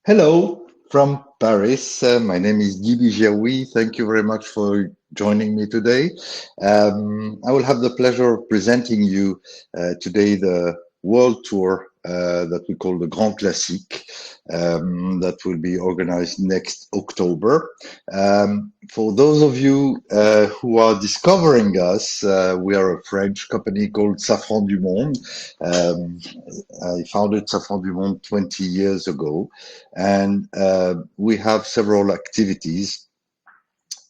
Hello from Paris. My name is Gibi Giaoui. Thank you very much for joining me today. I will have the pleasure of presenting you today the world tour that we call the Grand Classique that will be organized next October. For those of you who are discovering us, we are a French company called Safran du Monde. I founded Safran du Monde 20 years ago, and we have several activities.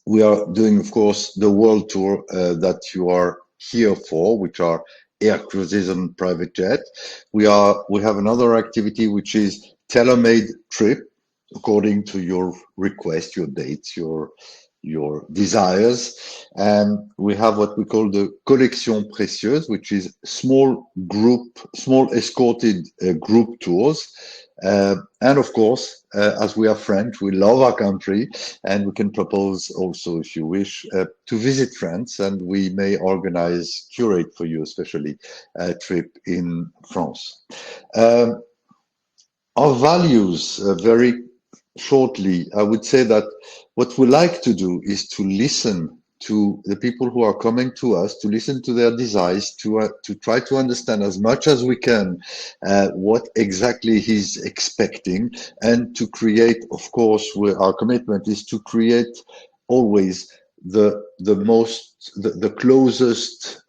We are doing, of course, the world tour that you are here for, which are air cruises and private jet. We have another activity which is tailor-made trip according to your request, your dates, your desires. And we have what we call the collection précieuse, which is small escorted group tours. And of course, as we are French, we love our country, and we can propose also, if you wish, to visit France, and we may curate for you, especially a trip in France. Our values, very shortly, I would say that what we like to do is to listen to the people who are coming to us, to listen to their desires, to try to understand as much as we can what exactly he's expecting, and to create, of course, our commitment is to create always the closest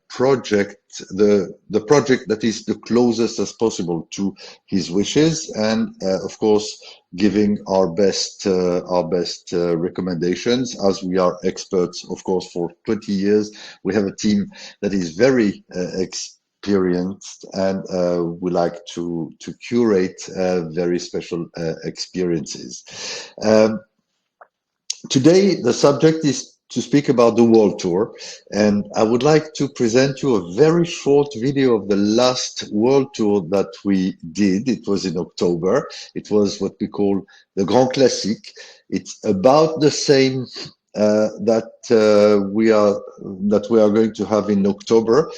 project, the project that is the closest as possible to his wishes, and of course giving our best recommendations, as we are experts, of course. For 20 years we have a team that is very experienced, and we like to curate very special experiences. Today the subject is to speak about the world tour, and I would like to present you a very short video of the last world tour that we did. It was in October. It was what we call the Grand Classique. It's about the same that we are going to have in October.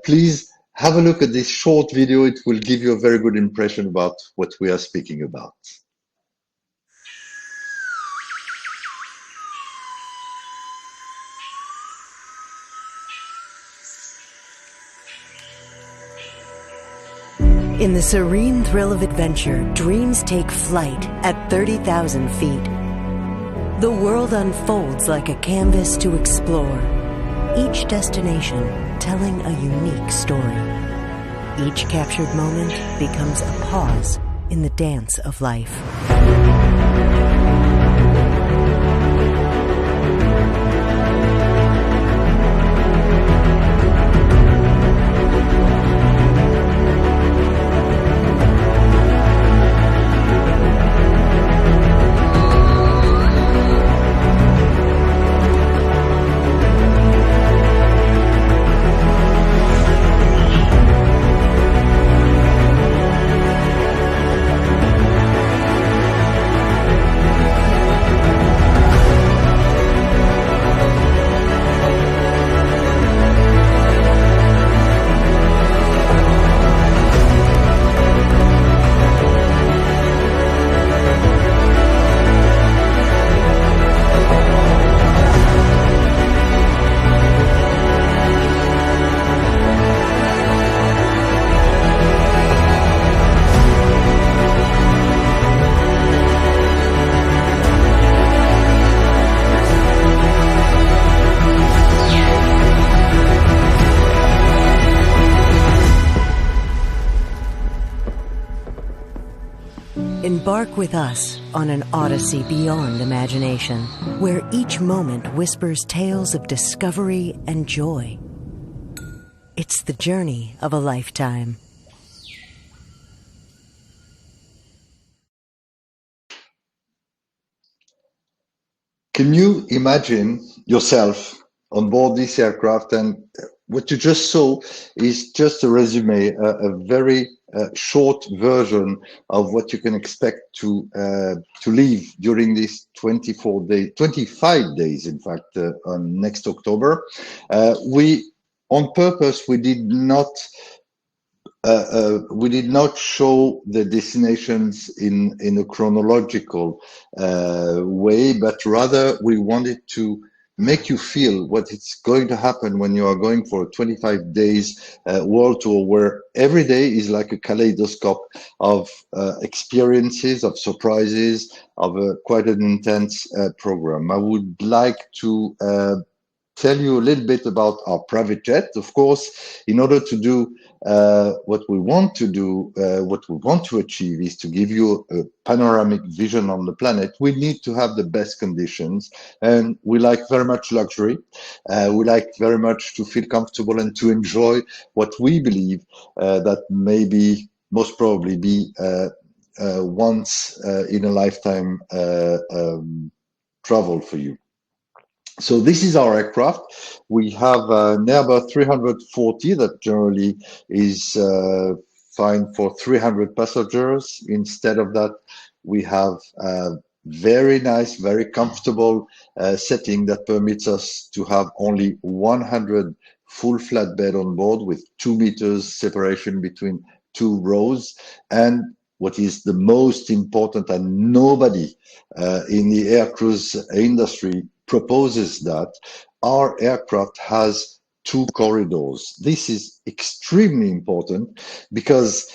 Please have a look at this short video. It will give you a very good impression about what we are speaking about. In the serene thrill of adventure, dreams take flight at 30,000 feet. The world unfolds like a canvas to explore, each destination telling a unique story. Each captured moment becomes a pause in the dance of life. Embark with us on an odyssey beyond imagination, where each moment whispers tales of discovery and joy. It's the journey of a lifetime. Can you imagine yourself on board this aircraft? And what you just saw is just a resume, a very short version of what you can expect to live during these 25 days, in fact, on next October. On purpose, we did not we did not show the destinations in a chronological way, but rather we wanted to make you feel what it's going to happen when you are going for a 25 days world tour, where every day is like a kaleidoscope of experiences, of surprises, of quite an intense program. I would like to tell you a little bit about our private jet. Of course, in order to do what we want to do, what we want to achieve is to give you a panoramic vision on the planet. We need to have the best conditions, and we like very much luxury. We like very much to feel comfortable and to enjoy what we believe that maybe most probably be once in a lifetime travel for you. So this is our aircraft. We have an Airbus 340 that generally is fine for 300 passengers. Instead of that, we have a very nice, very comfortable setting that permits us to have only 100 full flat bed on board with 2 meters separation between 2 rows. And what is the most important, and nobody in the air cruise industry proposes that, our aircraft has 2 corridors. This is extremely important because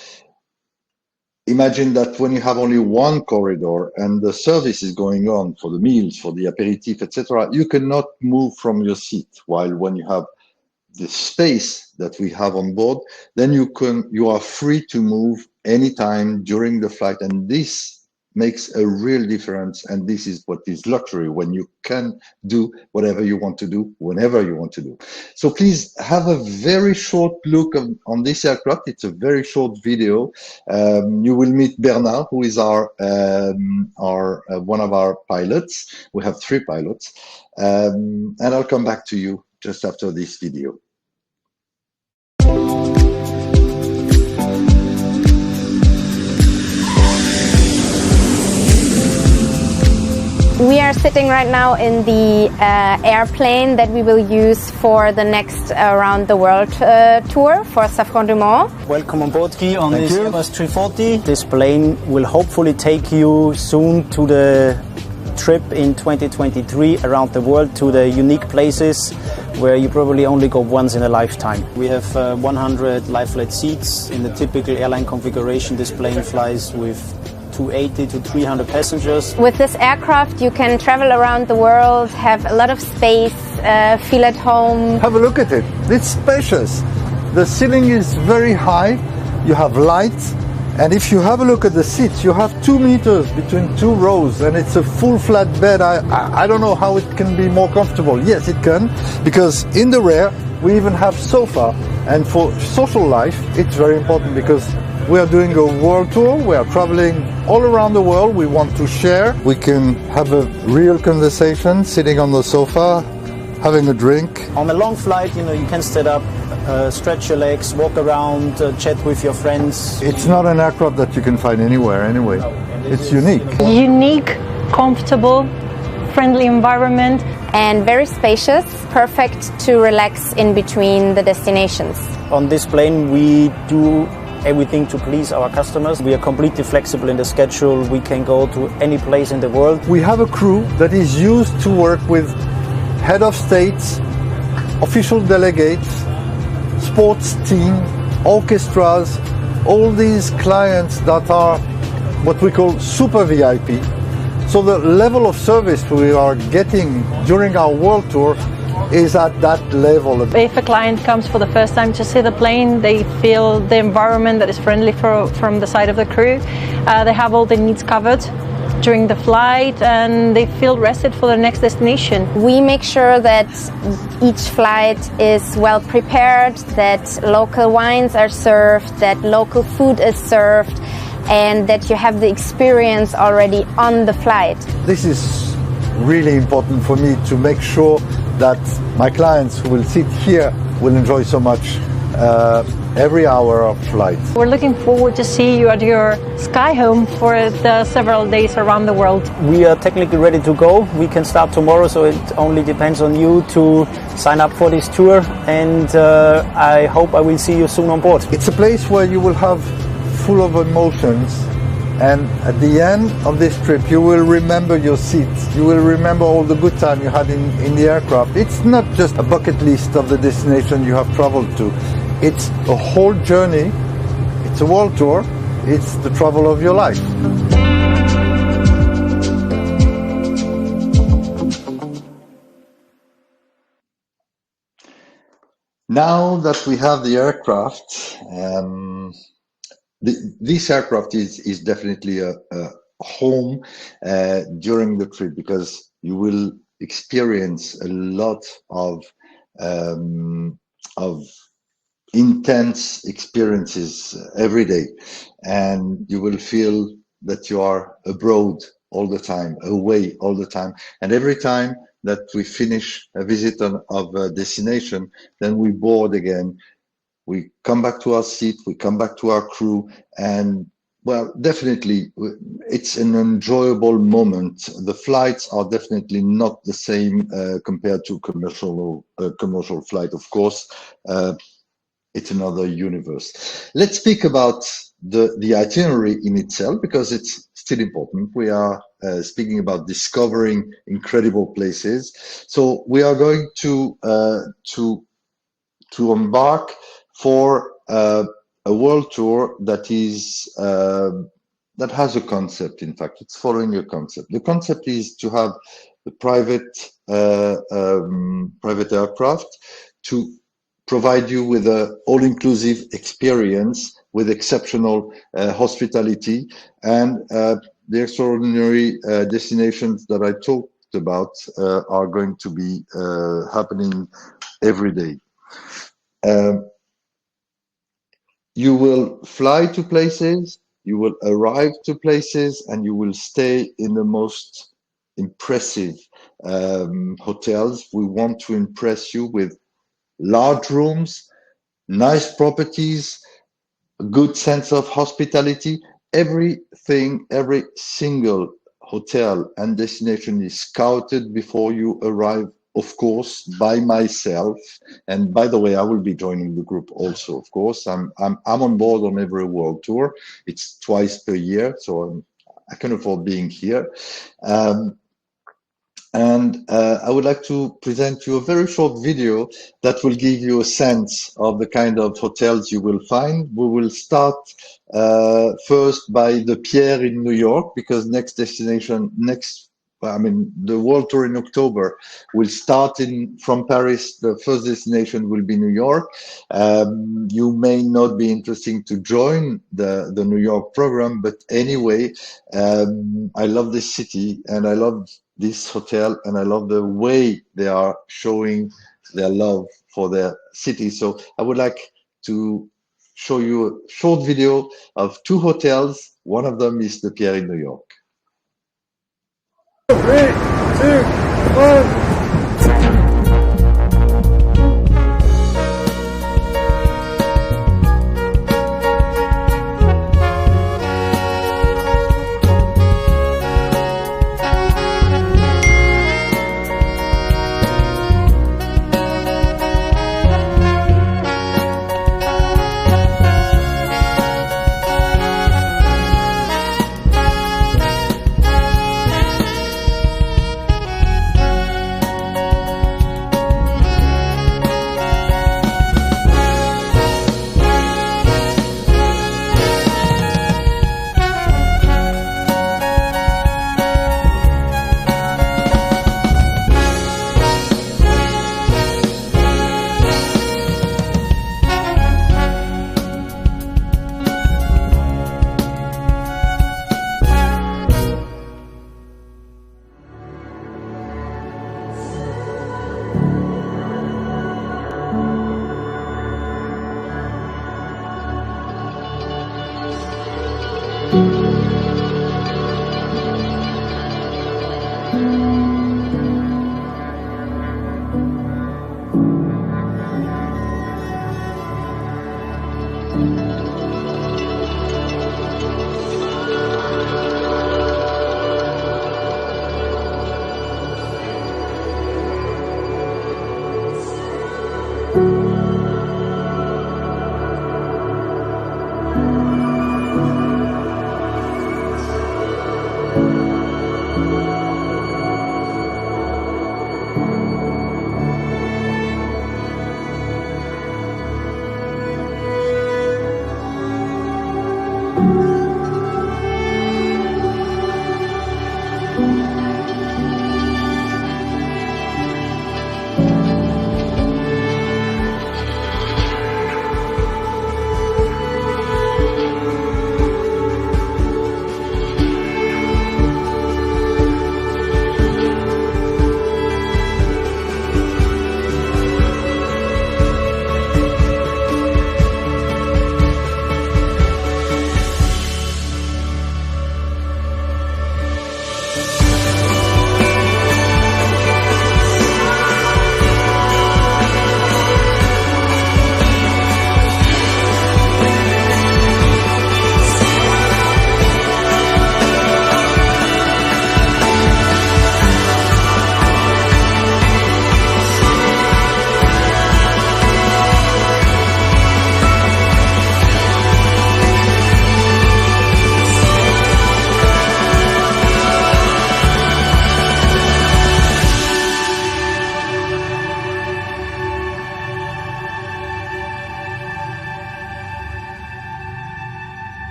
imagine that when you have only 1 corridor and the service is going on for the meals, for the aperitif, etc., you cannot move from your seat. While when you have the space that we have on board, then you are free to move anytime during the flight, and this makes a real difference. And this is what is luxury, when you can do whatever you want to do whenever you want to do. So please have a very short look on this aircraft. It's a very short video. You will meet Bernard, who is one of our pilots. We have 3 pilots, and I'll come back to you just after this video. We are sitting right now in the airplane that we will use for the next Around the World tour for Safran Dumont. Welcome on board, Guy, on this Airbus 340. This plane will hopefully take you soon to the trip in 2023 around the world, to the unique places where you probably only go once in a lifetime. We have 100 lie-flat seats. In the typical airline configuration, this plane flies with 280 to 300 passengers. With this aircraft you can travel around the world, have a lot of space, feel at home. Have a look at it. It's spacious. The ceiling is very high. You have lights. And if you have a look at the seats, you have 2 meters between 2 rows, and it's a full flat bed. I don't know how it can be more comfortable. Yes, it can, because in the rear we even have sofa. And for social life, it's very important because we are doing a world tour. We are traveling all around the world. We want to share. We can have a real conversation sitting on the sofa, having a drink. On a long flight, you can stand up, stretch your legs, walk around, chat with your friends. It's not an aircraft that you can find anywhere anyway. It's unique. Unique, comfortable, friendly environment. And very spacious, perfect to relax in between the destinations. On this plane we do everything to please our customers. We are completely flexible in the schedule. We can go to any place in the world. We have a crew that is used to work with head of states, official delegates, sports team, orchestras, all these clients that are what we call super VIP. So the level of service we are getting during our world tour is at that level. If a client comes for the first time to see the plane, they feel the environment that is friendly from the side of the crew. They have all their needs covered during the flight, and they feel rested for the next destination. We make sure that each flight is well prepared, that local wines are served, that local food is served, and that you have the experience already on the flight. This is really important for me to make sure that my clients who will sit here will enjoy so much every hour of flight. We're looking forward to see you at your sky home for the several days around the world. We are technically ready to go. We can start tomorrow, so it only depends on you to sign up for this tour, and I hope I will see you soon on board. It's a place where you will have full of emotions, and at the end of this trip you will remember your seats. You will remember all the good time you had in the aircraft. It's not just a bucket list of the destination you have traveled to. It's a whole journey. It's a world tour. It's the travel of your life. Now that we have the aircraft, this aircraft is definitely a home during the trip, because you will experience a lot of intense experiences every day, and you will feel that you are abroad all the time, away all the time, and every time that we finish a visit of a destination, then we board again, we come back to our seat, we come back to our crew, and well, definitely it's an enjoyable moment. The flights are definitely not the same compared to commercial flight, of course. It's another universe. Let's speak about the itinerary in itself, because it's still important. We are speaking about discovering incredible places. So we are going to embark for a world tour that is that has a concept. In fact, it's following a concept. The concept is to have the private aircraft to provide you with an all-inclusive experience with exceptional hospitality, and the extraordinary destinations that I talked about are going to be happening every day. You will fly to places, you will arrive to places, and you will stay in the most impressive hotels. We want to impress you with large rooms, nice properties, a good sense of hospitality. Everything, every single hotel and destination is scouted before you arrive, of course, by myself. And by the way, I will be joining the group also, of course. I'm on board on every world tour. It's twice per year, so I can afford being here. I would like to present you a very short video that will give you a sense of the kind of hotels you will find. We will start first by the Pierre in New York, because the world tour in October will start from Paris. The first destination will be New York. You may not be interested to join the New York program, but anyway, I love this city, and I love this hotel, and I love the way they are showing their love for their city. So I would like to show you a short video of two hotels. One of them is the Pierre in New York. 3, 2, 1.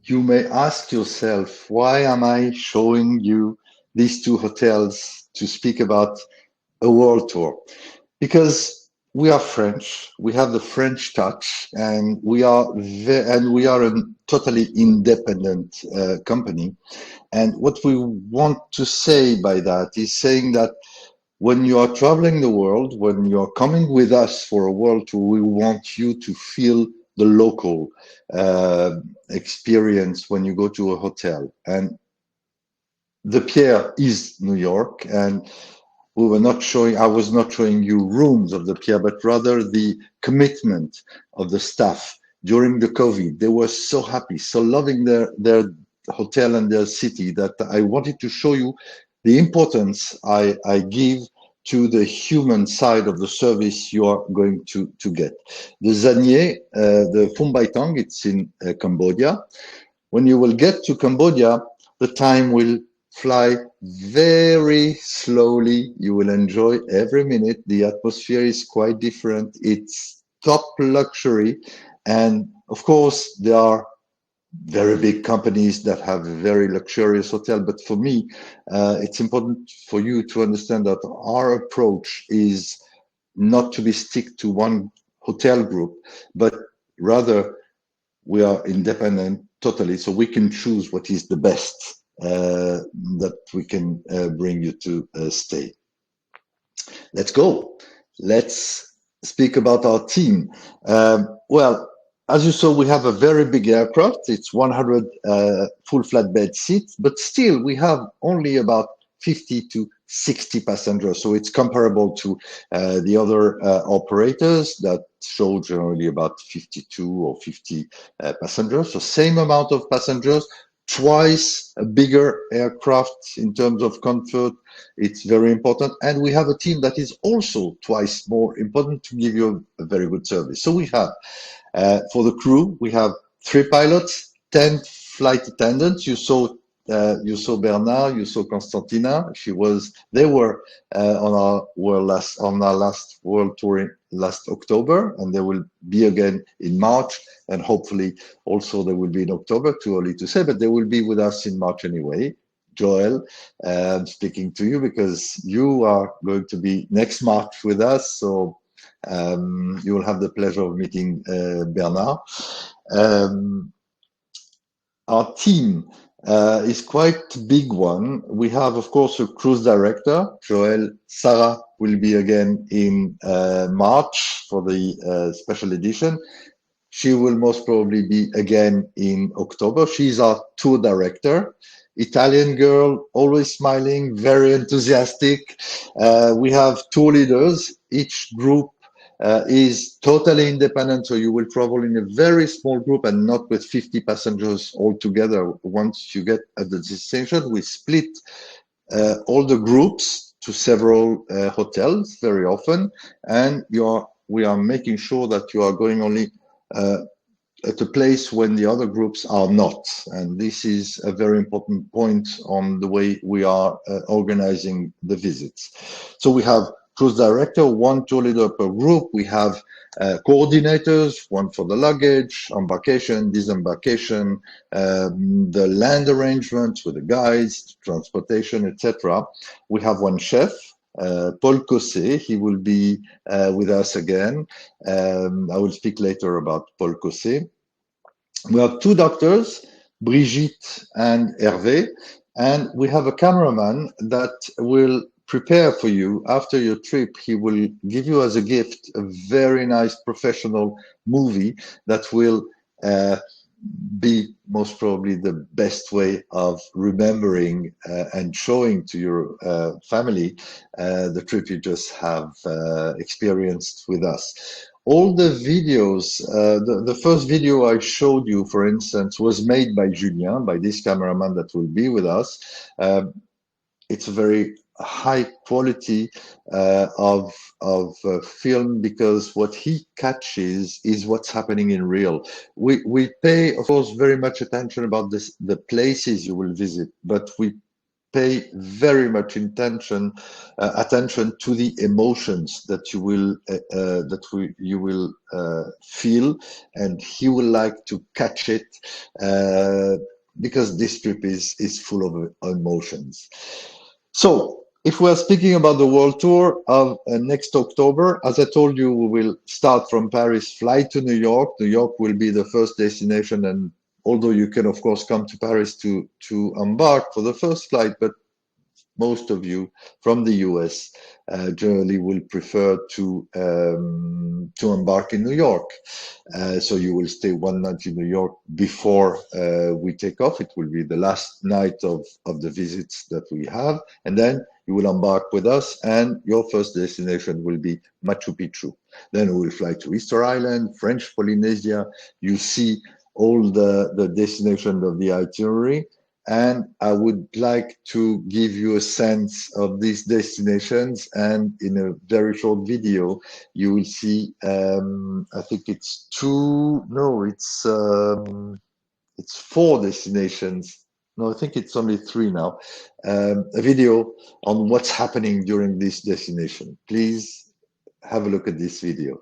You may ask yourself, why am I showing you these two hotels to speak about a world tour? Because we are French, we have the French touch, and we are a totally independent company. And what we want to say by that is saying that when you are traveling the world, when you are coming with us for a world tour, we want you to feel the local experience when you go to a hotel. And the Pierre is New York, and we were not showing, I was not showing you rooms of the Pierre, but rather the commitment of the staff during the COVID. They were so happy, so loving their hotel and their city, that I wanted to show you the importance I give to the human side of the service you are going to get. The Zanier, the Phum Bai Tong, it's in Cambodia. When you will get to Cambodia, the time will fly very slowly. You will enjoy every minute. The atmosphere is quite different. It's top luxury. And of course, there are very big companies that have a very luxurious hotel. But for me, it's important for you to understand that our approach is not to be stick to one hotel group, but rather we are independent totally. So we can choose what is the best that we can bring you to stay. Let's go. Let's speak about our team. Well, as you saw, we have a very big aircraft. It's 100 full flatbed seats, but still we have only about 50 to 60 passengers. So it's comparable to the other operators that show generally about 52 or 50 passengers. So same amount of passengers, twice a bigger aircraft in terms of comfort. It's very important. And we have a team that is also twice more important to give you a very good service. So we have, for the crew, we have 3 pilots, 10 flight attendants. You saw Bernard, you saw Constantina. They were on our last world tour last October, and they will be again in March, and hopefully also they will be in October. Too early to say, but they will be with us in March anyway. Joel, I'm speaking to you because you are going to be next March with us, so you will have the pleasure of meeting Bernard. Our team, is quite a big one. We have, of course, a cruise director, Joël. Sarah will be again in March for the special edition. She will most probably be again in October. She's our tour director. Italian girl, always smiling, very enthusiastic. We have tour leaders. Each group is totally independent, so you will travel in a very small group and not with 50 passengers all together. Once you get at the destination, we split all the groups to several hotels very often, and we are making sure that you are going only at a place when the other groups are not. And this is a very important point on the way we are organizing the visits. So we have cruise director, one tour leader per group. We have coordinators, one for the luggage, embarkation, disembarkation, the land arrangements with the guides, transportation, etc. We have one chef, Paul Cossé. He will be with us again. I will speak later about Paul Cossé. We have two doctors, Brigitte and Hervé, and we have a cameraman that will prepare for you after your trip. He will give you as a gift a very nice professional movie that will be most probably the best way of remembering and showing to your family the trip you just have experienced with us. All the videos, the first video I showed you, for instance, was made by Julien, by this cameraman that will be with us. It's a very high quality of film, because what he catches is what's happening in real. We pay, of course, very much attention about the places you will visit, but we pay very much attention to the emotions that you will feel, and he will like to catch it because this trip is full of emotions. So if we're speaking about the world tour of next October, as I told you, we will start from Paris, fly to New York. New York will be the first destination, and although you can, of course, come to Paris to embark for the first flight, but most of you from the US generally will prefer to embark in New York. So you will stay one night in New York before we take off. It will be the last night of the visits that we have. And then you will embark with us, and your first destination will be Machu Picchu. Then we will fly to Easter Island, French Polynesia. You see all the destinations of the itinerary. And I would like to give you a sense of these destinations. And in a very short video, you will see, I think it's four destinations. No, I think it's only three now. A video on what's happening during this destination. Please have a look at this video.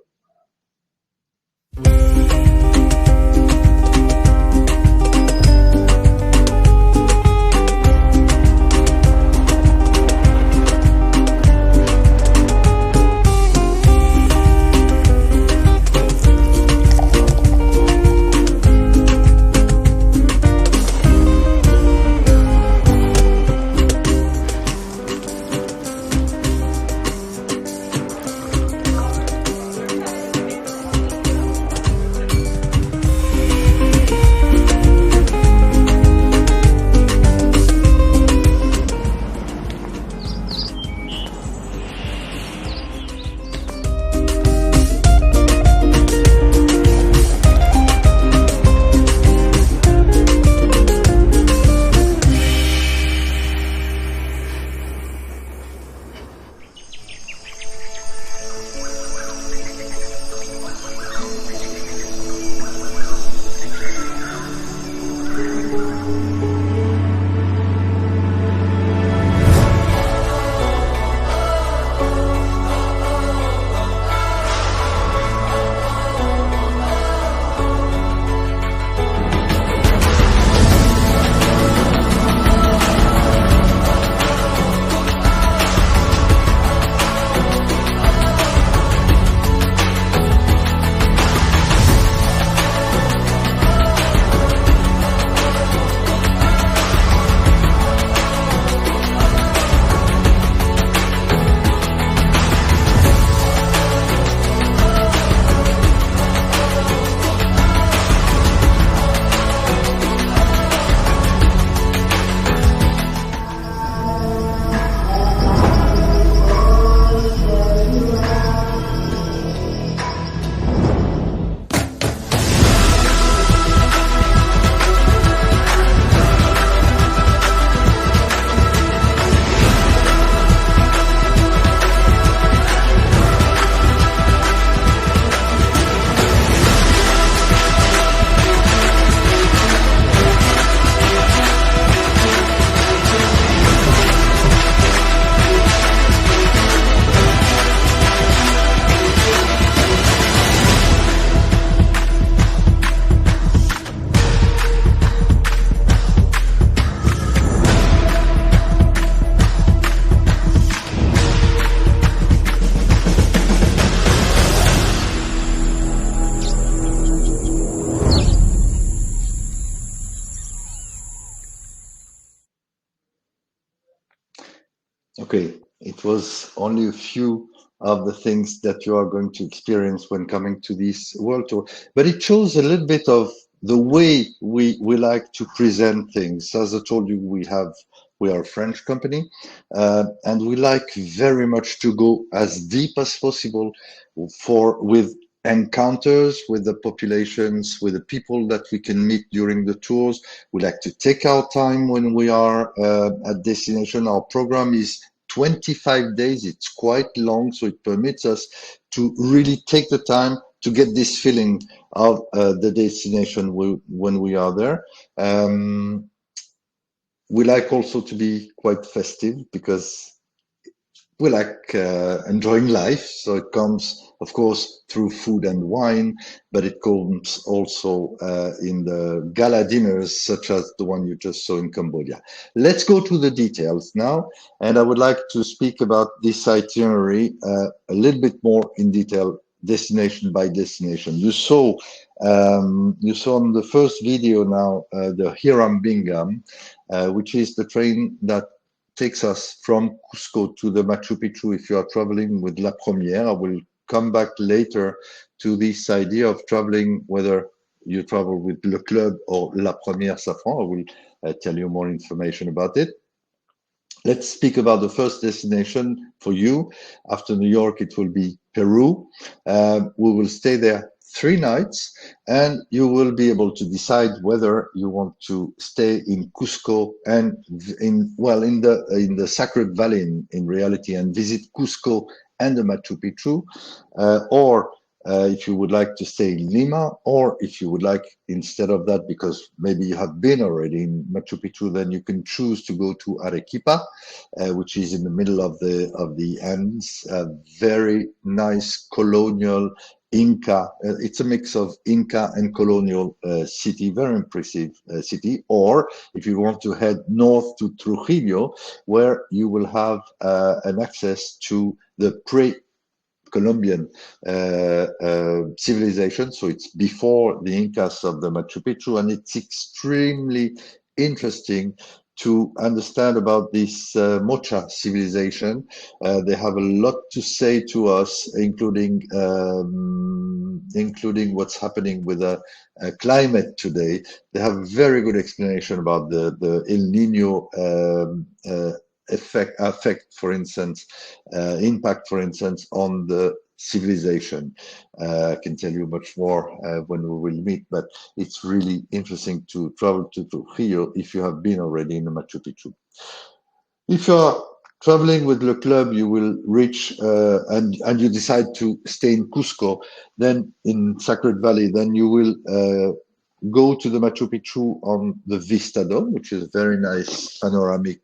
Okay, it was only a few of the things that you are going to experience when coming to this world tour, but it shows a little bit of the way we like to present things. As I told you, we are a French company, and we like very much to go as deep as possible for with encounters with the populations, with the people that we can meet during the tours. We like to take our time when we are at destination. Our program is 25 days. It's quite long, so it permits us to really take the time to get this feeling of the destination when we are there. We like also to be quite festive because we like enjoying life. So it comes, of course, through food and wine, but it comes also in the gala dinners, such as the one you just saw in Cambodia. Let's go to the details now. And I would like to speak about this itinerary a little bit more in detail, destination by destination. You saw on the first video now the Hiram Bingham, which is the train that takes us from Cusco to the Machu Picchu if you are traveling with La Première. I will come back later to this idea of traveling, whether you travel with Le Club or La Première Safran. I will tell you more information about it. Let's speak about the first destination for you. After New York, it will be Peru. We will stay there 3 nights, and you will be able to decide whether you want to stay in Cusco and in the Sacred Valley in reality, and visit Cusco and the Machu Picchu, or if you would like to stay in Lima, or if you would like, instead of that, because maybe you have been already in Machu Picchu, then you can choose to go to Arequipa, which is in the middle of the Andes. A very nice colonial Inca. It's a mix of Inca and colonial city, very impressive city. Or if you want to head north to Trujillo, where you will have an access to the Colombian civilization. So it's before the Incas of the Machu Picchu, and it's extremely interesting to understand about this Mocha civilization. They have a lot to say to us, including what's happening with the climate today. They have a very good explanation about the El Nino effect, for instance, impact, for instance, on the civilization. I can tell you much more when we will meet, but it's really interesting to travel to Trujillo if you have been already in the Machu Picchu. If you are traveling with Le Club, you will reach and you decide to stay in Cusco, then in Sacred Valley, then you will go to the Machu Picchu on the Vista Dome, which is a very nice panoramic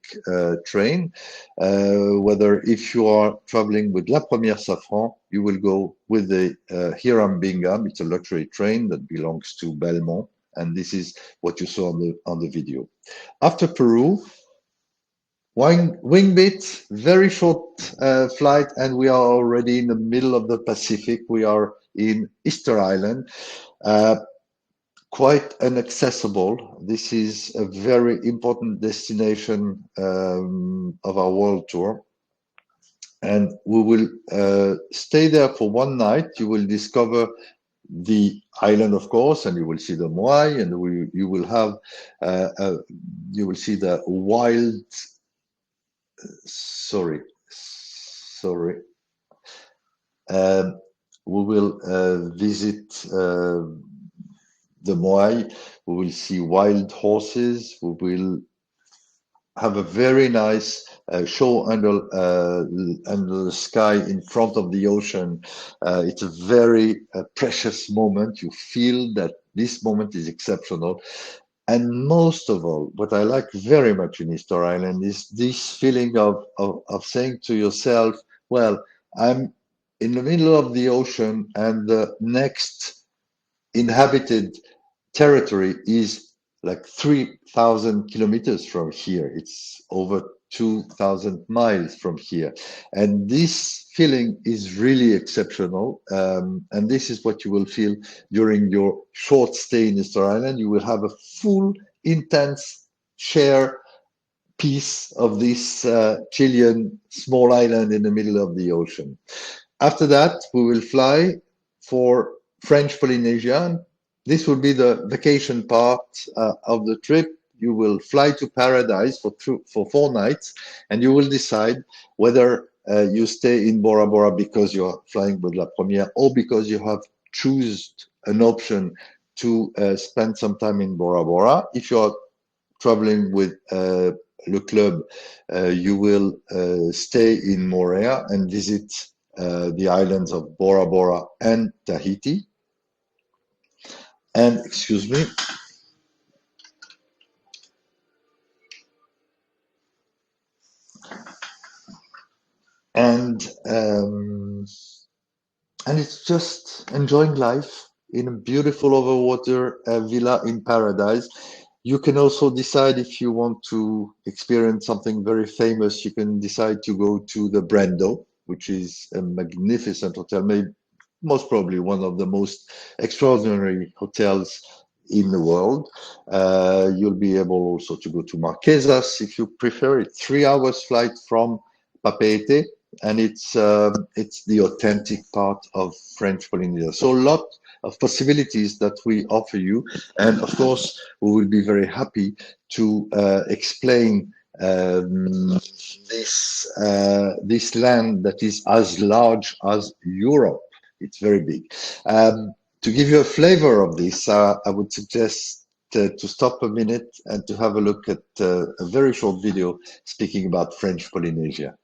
train. Whether if you are traveling with La Première Safran, you will go with the Hiram Bingham. It's a luxury train that belongs to Belmont, and this is what you saw on the video. After Peru, Wingbit, very short flight, and we are already in the middle of the Pacific. We are in Easter Island. Quite inaccessible. This is a very important destination of our world tour. And we will stay there for 1 night. You will discover the island, of course, and you will see the Moai, and you will have you will see the wild. Sorry. We will visit the Moai. We will see wild horses. We will have a very nice show under the sky in front of the ocean. It's a very precious moment. You feel that this moment is exceptional. And most of all, what I like very much in Easter Island is this feeling of saying to yourself, well, I'm in the middle of the ocean, and the next inhabited territory is like 3,000 kilometers from here. It's over 2,000 miles from here. And this feeling is really exceptional. And this is what you will feel during your short stay in Easter Island. You will have a full, intense share piece of this Chilean small island in the middle of the ocean. After that, we will fly for French Polynesia. This will be the vacation part of the trip. You will fly to Paradise for 4 nights, and you will decide whether you stay in Bora Bora because you're flying with La Première, or because you have chosen an option to spend some time in Bora Bora. If you're traveling with Le Club, you will stay in Moorea and visit the islands of Bora Bora and Tahiti. And excuse me. And it's just enjoying life in a beautiful overwater villa in Paradise. You can also decide if you want to experience something very famous. You can decide to go to the Brando, which is a magnificent hotel, maybe most probably one of the most extraordinary hotels in the world. You'll be able also to go to Marquesas if you prefer. It's 3 hours flight from Papeete, and it's the authentic part of French Polynesia. So a lot of possibilities that we offer you, and of course we will be very happy to explain this land that is as large as Europe. It's very big. To give you a flavor of this, I would suggest to stop a minute and to have a look at a very short video speaking about French Polynesia.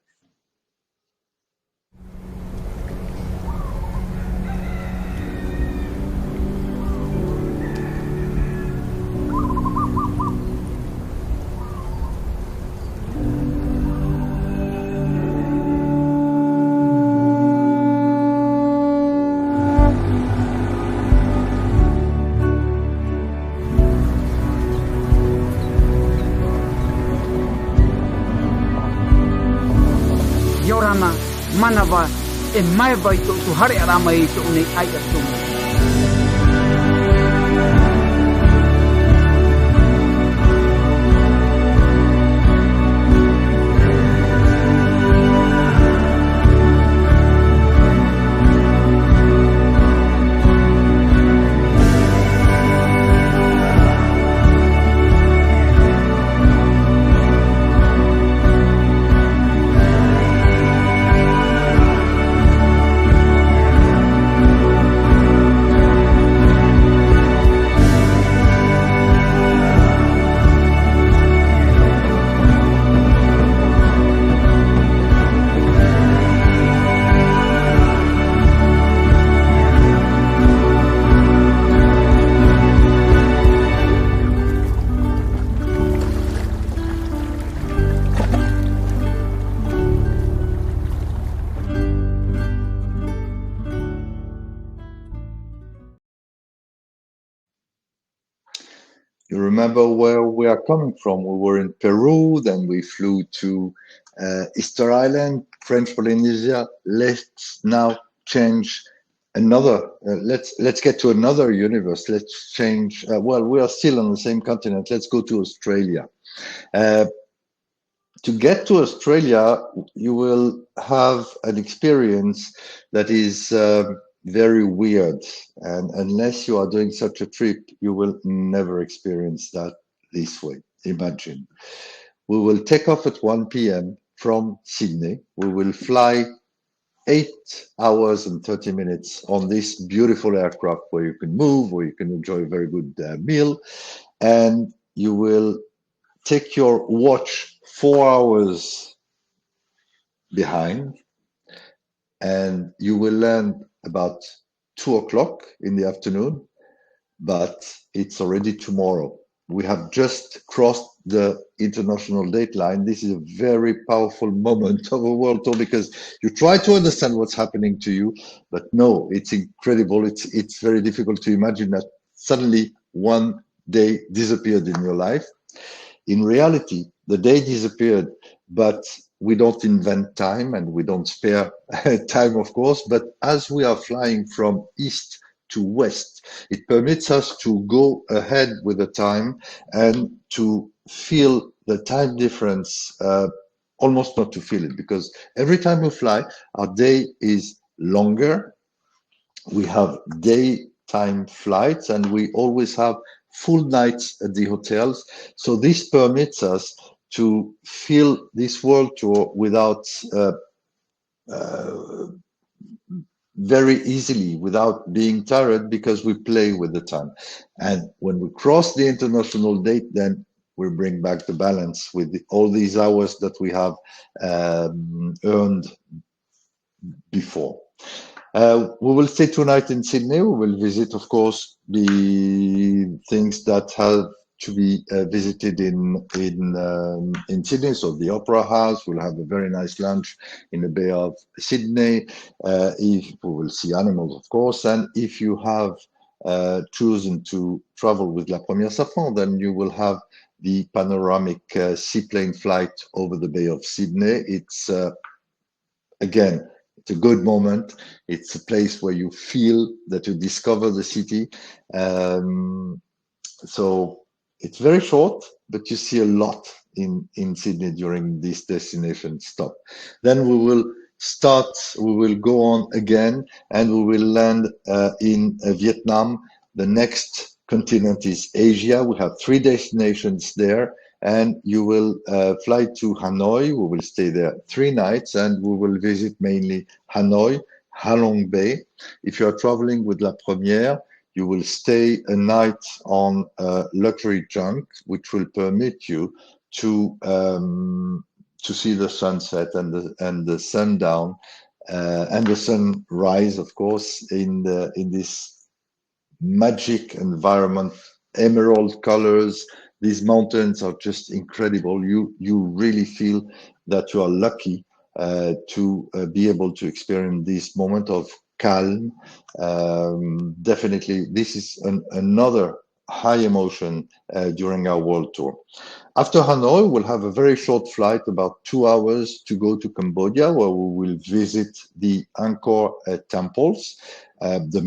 Manava e mai vai to hare aramai to nei ai atu. You remember where we are coming from. We were in Peru, then we flew to Easter Island, French Polynesia. Let's now change another, let's get to another universe. Let's change, well, we are still on the same continent. Let's go to Australia. To get to Australia, you will have an experience that is very weird, and unless you are doing such a trip, you will never experience that this way. Imagine. We will take off at 1 p.m. from Sydney. We will fly 8 hours and 30 minutes on this beautiful aircraft where you can move, where you can enjoy a very good meal, and you will take your watch 4 hours behind, and you will land about 2 o'clock in the afternoon, but it's already tomorrow. We have just crossed the international date line. This is a very powerful moment of a world tour, because you try to understand what's happening to you, but no, it's incredible. It's very difficult to imagine that suddenly one day disappeared in your life. In reality, the day disappeared, but we don't invent time and we don't spare time, of course. But as we are flying from east to west, it permits us to go ahead with the time and to feel the time difference almost not to feel it, because every time we fly, our day is longer. We have daytime flights, and we always have full nights at the hotels. So this permits us to feel this world tour without uh, very easily, without being tired, because we play with the time. And when we cross the international date, then we bring back the balance with all these hours that we have earned before. We will stay tonight in Sydney. We will visit, of course, the things that have to be visited in Sydney. So the Opera House, we'll have a very nice lunch in the Bay of Sydney. If we will see animals, of course, and if you have chosen to travel with La Première Safran, then you will have the panoramic seaplane flight over the Bay of Sydney. It's again, it's a good moment. It's a place where you feel that you discover the city. So it's very short, but you see a lot in Sydney during this destination stop. Then we will go on again, and we will land in Vietnam. The next continent is Asia. We have 3 destinations there. And you will fly to Hanoi. We will stay there 3 nights, and we will visit mainly Hanoi, Halong Bay. If you are traveling with La Première, you will stay a night on a luxury junk, which will permit you to see the sunset and the sundown and the sunrise, of course, in this magic environment, emerald colors. These mountains are just incredible. You really feel that you are lucky to be able to experience this moment of calm. Definitely, this is another high emotion during our world tour. After Hanoi, we'll have a very short flight, about 2 hours, to go to Cambodia, where we will visit the Angkor temples, the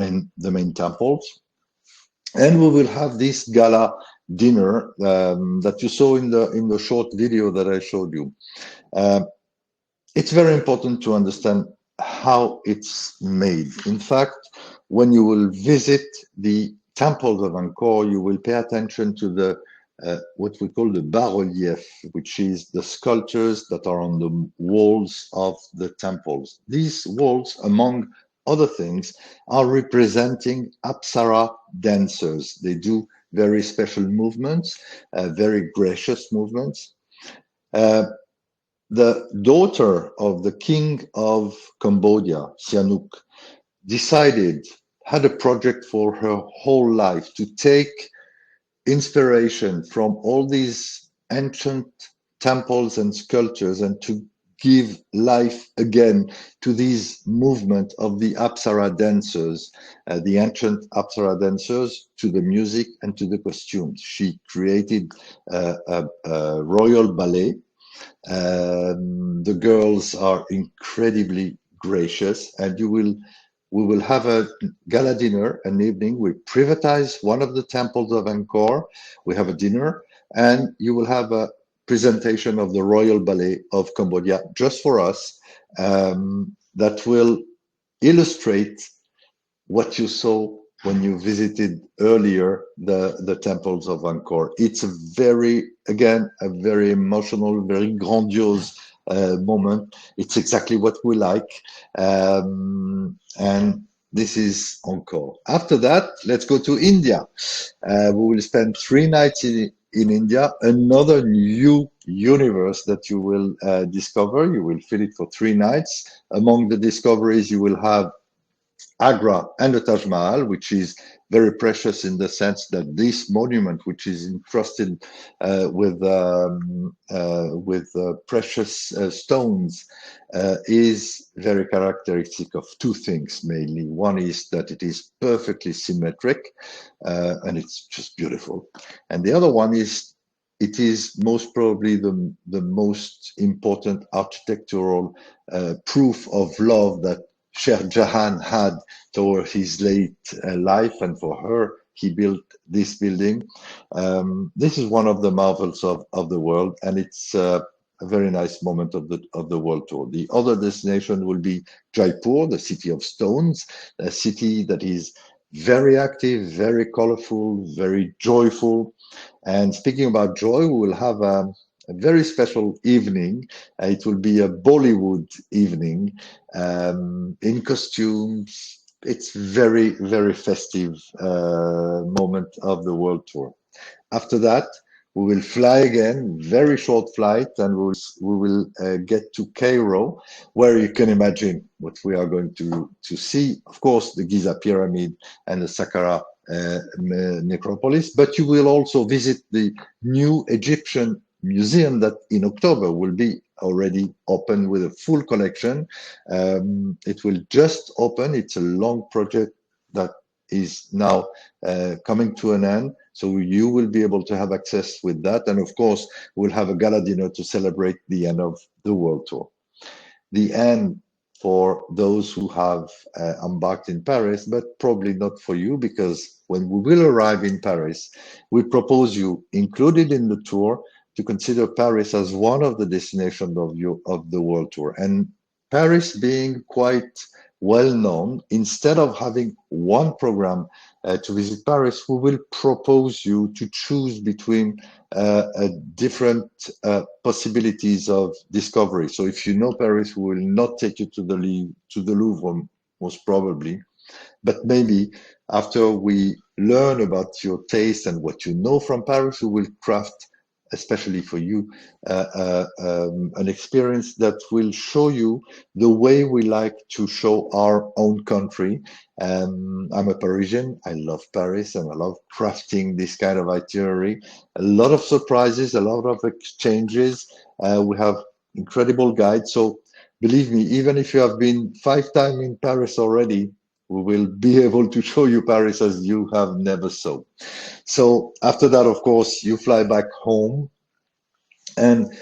main temples. And we will have this gala dinner that you saw in the short video that I showed you. It's very important to understand how it's made. In fact, when you will visit the temples of Angkor, you will pay attention to the what we call the bas-relief, which is the sculptures that are on the walls of the temples. These walls, among other things, are representing Apsara dancers. They do very special movements, very gracious movements. The daughter of the king of Cambodia, Sihanouk, had a project for her whole life to take inspiration from all these ancient temples and sculptures and to give life again to these movement of the Apsara dancers, the ancient Apsara dancers, to the music and to the costumes. She created a royal ballet. The girls are incredibly gracious, and we will have a gala dinner, an evening. We privatize one of the temples of Angkor. We have a dinner, and you will have a presentation of the Royal Ballet of Cambodia just for us, that will illustrate what you saw when you visited earlier the temples of Angkor. It's a very emotional, very grandiose moment. It's exactly what we like. And this is Angkor. After that, let's go to India. We will spend 3 nights in India, another new universe that you will discover. You will feel it for 3 nights. Among the discoveries, you will have Agra and the Taj Mahal, which is very precious in the sense that this monument, which is encrusted with precious stones, is very characteristic of 2 things mainly. One is that it is perfectly symmetric, and it's just beautiful. And the other one is it is most probably the most important architectural proof of love that Shah Jahan had toward his late life, and for her he built this building. This is one of the marvels of the world, and it's a very nice moment of the world tour. The other destination will be Jaipur, the city of stones, a city that is very active, very colorful, very joyful. And speaking about joy, we will have a very special evening. It will be a Bollywood evening in costumes. It's very, very festive moment of the world tour. After that, we will fly again, very short flight, and we will get to Cairo, where you can imagine what we are going to see. Of course, the Giza Pyramid and the Saqqara necropolis, but you will also visit the new Egyptian museum that in October will be already open with a full collection. It will just open. It's a long project that is now coming to an end. So you will be able to have access with that. And of course, we'll have a gala dinner to celebrate the end of the world tour. The end for those who have embarked in Paris, but probably not for you, because when we will arrive in Paris, we propose you, included in the tour, to consider Paris as one of the destinations of the world tour. And Paris being quite well known, instead of having one program to visit Paris, we will propose you to choose between different possibilities of discovery. So if you know Paris, we will not take you to the Louvre, most probably, but maybe after we learn about your taste and what you know from Paris, we will craft, especially for you, an experience that will show you the way we like to show our own country. I'm a Parisian. I love Paris, and I love crafting this kind of itinerary. A lot of surprises, a lot of exchanges. We have incredible guides. So believe me, even if you have been 5 times in Paris already, we will be able to show you Paris as you have never saw. So after that, of course, you fly back home and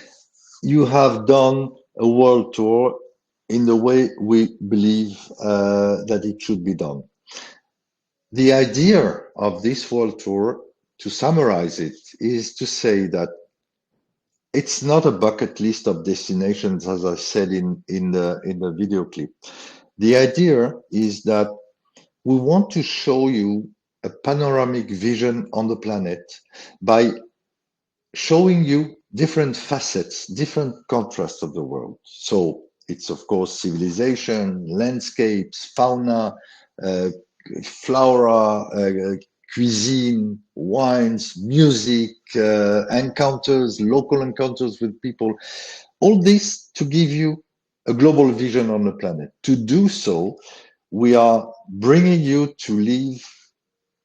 you have done a world tour in the way we believe that it should be done. The idea of this world tour, to summarize it, is to say that it's not a bucket list of destinations, as I said in the video clip. The idea is that we want to show you a panoramic vision on the planet by showing you different facets, different contrasts of the world. So it's, of course, civilization, landscapes, fauna, flora, cuisine, wines, music, encounters, local encounters with people. All this to give you a global vision on the planet. To do so, we are bringing you to live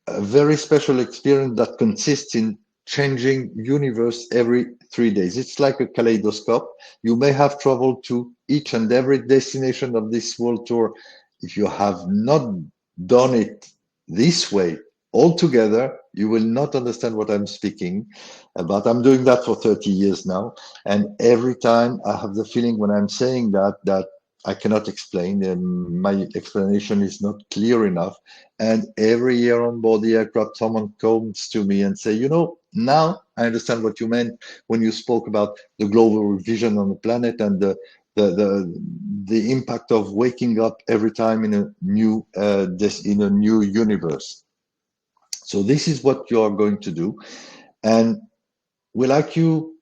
a very special experience that consists in changing universe every 3 days. It's like a kaleidoscope. You may have traveled to each and every destination of this world tour. If you have not done it this way altogether, you will not understand what I'm speaking about. I'm doing that for 30 years now. And every time I have the feeling when I'm saying that I cannot explain, and my explanation is not clear enough. And every year on board the aircraft, someone comes to me and say, you know, now I understand what you meant when you spoke about the global vision on the planet and the impact of waking up every time in a new universe. So this is what you are going to do, and we like you,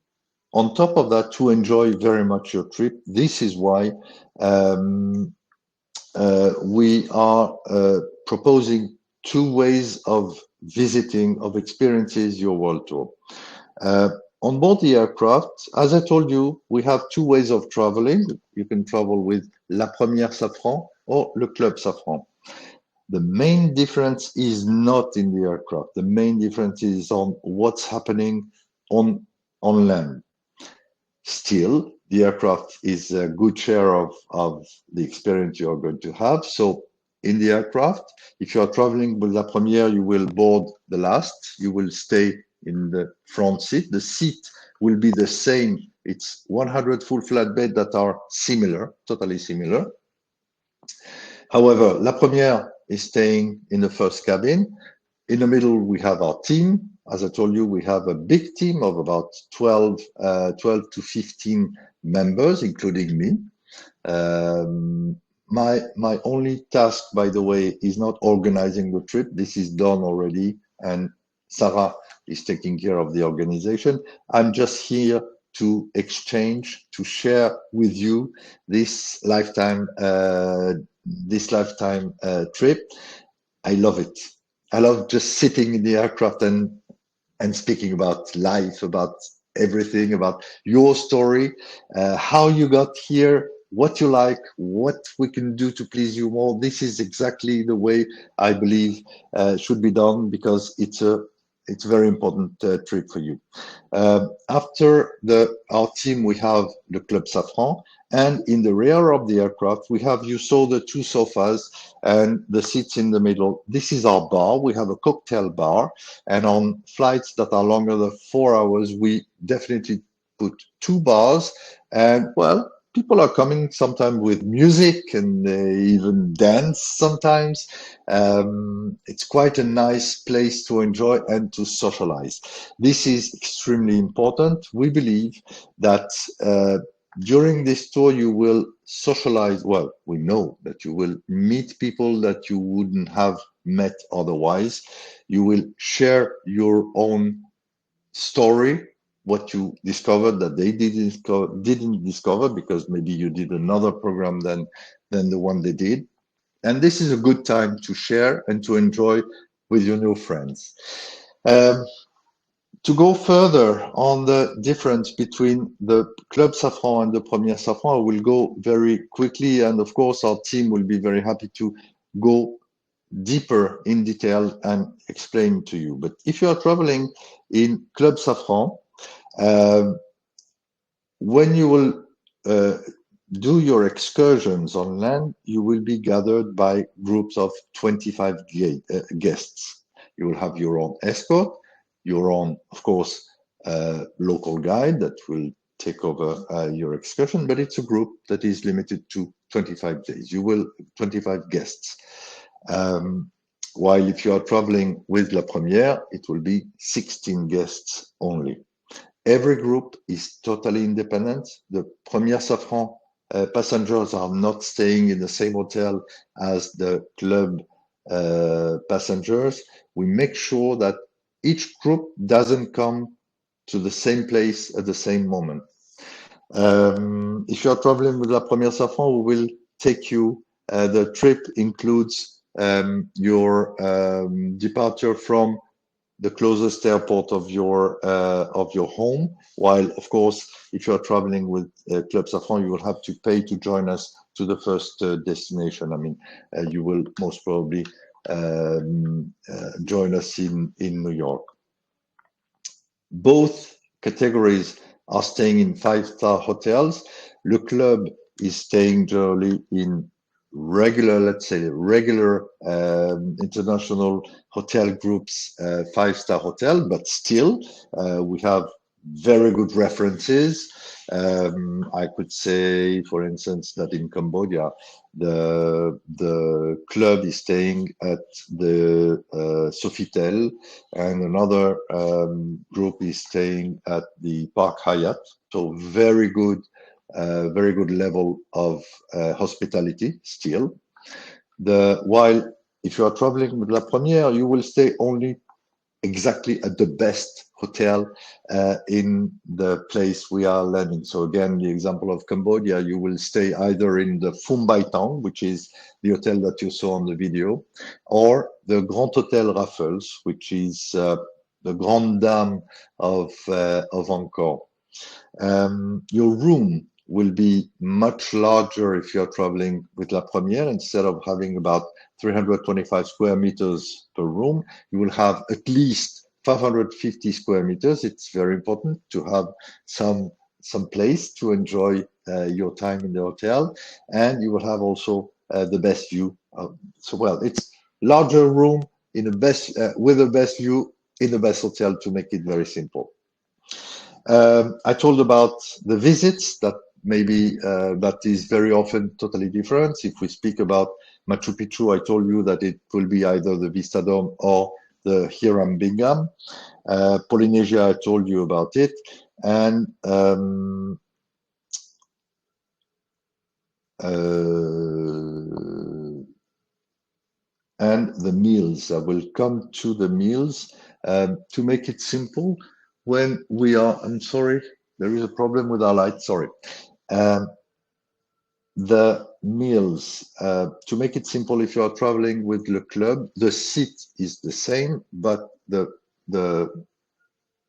on top of that, to enjoy very much your trip. This is why we are proposing 2 ways of visiting, of experiences your world tour. On board the aircraft, as I told you, we have 2 ways of traveling. You can travel with La Première Safran or Le Club Safran. The main difference is not in the aircraft. The main difference is on what's happening on land. Still, the aircraft is a good share of the experience you are going to have. So in the aircraft, if you are traveling with La Première, you will board the last. You will stay in the front seat. The seat will be the same. It's 100 full flat beds that are similar, totally similar. However, La Première is staying in the first cabin. In the middle, we have our team. As I told you, we have a big team of about 12 to 15 members, including me. My only task, by the way, is not organizing the trip. This is done already, and Sarah is taking care of the organization. I'm just here to exchange, to share with you this lifetime trip. I love it. I love just sitting in the aircraft and speaking about life, about everything, about your story, how you got here, what you like, what we can do to please you more. This is exactly the way I believe should be done, because it's a very important trip for you. After our team, we have the Club Safran, and in the rear of the aircraft, we have, you saw the 2 sofas and the seats in the middle. This is our bar. We have a cocktail bar, and on flights that are longer than 4 hours, we definitely put 2 bars. And well, people are coming sometimes with music, and they even dance sometimes. It's quite a nice place to enjoy and to socialize. This is extremely important. We believe that during this tour, you will socialize. Well, we know that you will meet people that you wouldn't have met otherwise. You will share your own story, what you discovered that they didn't discover, because maybe you did another program than the one they did. And this is a good time to share and to enjoy with your new friends. To go further on the difference between the Club Safran and the Premier Safran, I will go very quickly, and of course our team will be very happy to go deeper in detail and explain to you. But if you are traveling in Club Safran, when you will do your excursions on land, you will be gathered by groups of 25 guests. You will have your own escort, your own, of course, local guide that will take over your excursion, but it's a group that is limited to 25 days. 25 guests. While if you are traveling with La Première, it will be 16 guests only. Every group is totally independent. The Premier Safran passengers are not staying in the same hotel as the club passengers. We make sure that each group doesn't come to the same place at the same moment. If you are traveling with La Première Safran, we will take you. The trip includes your departure from the closest airport of your home. While, of course, if you are traveling with Club Safran, you will have to pay to join us to the first destination. I mean, you will most probably join us in New York. Both categories are staying in 5-star hotels. Le Club is staying generally in regular, let's say, international hotel groups, 5-star hotel, but still we have very good references. I could say, for instance, that in Cambodia, the club is staying at the Sofitel, and another group is staying at the Park Hyatt. So very good level of hospitality still. While if you are traveling with La Première, you will stay only exactly at the best hotel in the place we are landing. So again, the example of Cambodia, you will stay either in the Phum Bai Tong, which is the hotel that you saw on the video, or the Grand Hotel Raffles, which is the Grande Dame of Angkor. Your room will be much larger if you're traveling with La Première. Instead of having about 325 square meters per room, you will have at least 550 square meters. It's very important to have some place to enjoy your time in the hotel, and you will have also the best view. It's larger room in the best with the best view in the best hotel, to make it very simple. I told about the visits that maybe that is very often totally different. If we speak about Machu Picchu, I told you that it will be either the Vista Dome or the Hiram Bingham. Polynesia, I told you about it. And the meals. I will come to the meals. To make it simple, when we are, I'm sorry, there is a problem with our light, sorry. The meals, to make it simple, if you are traveling with Le Club, the seat is the same, but the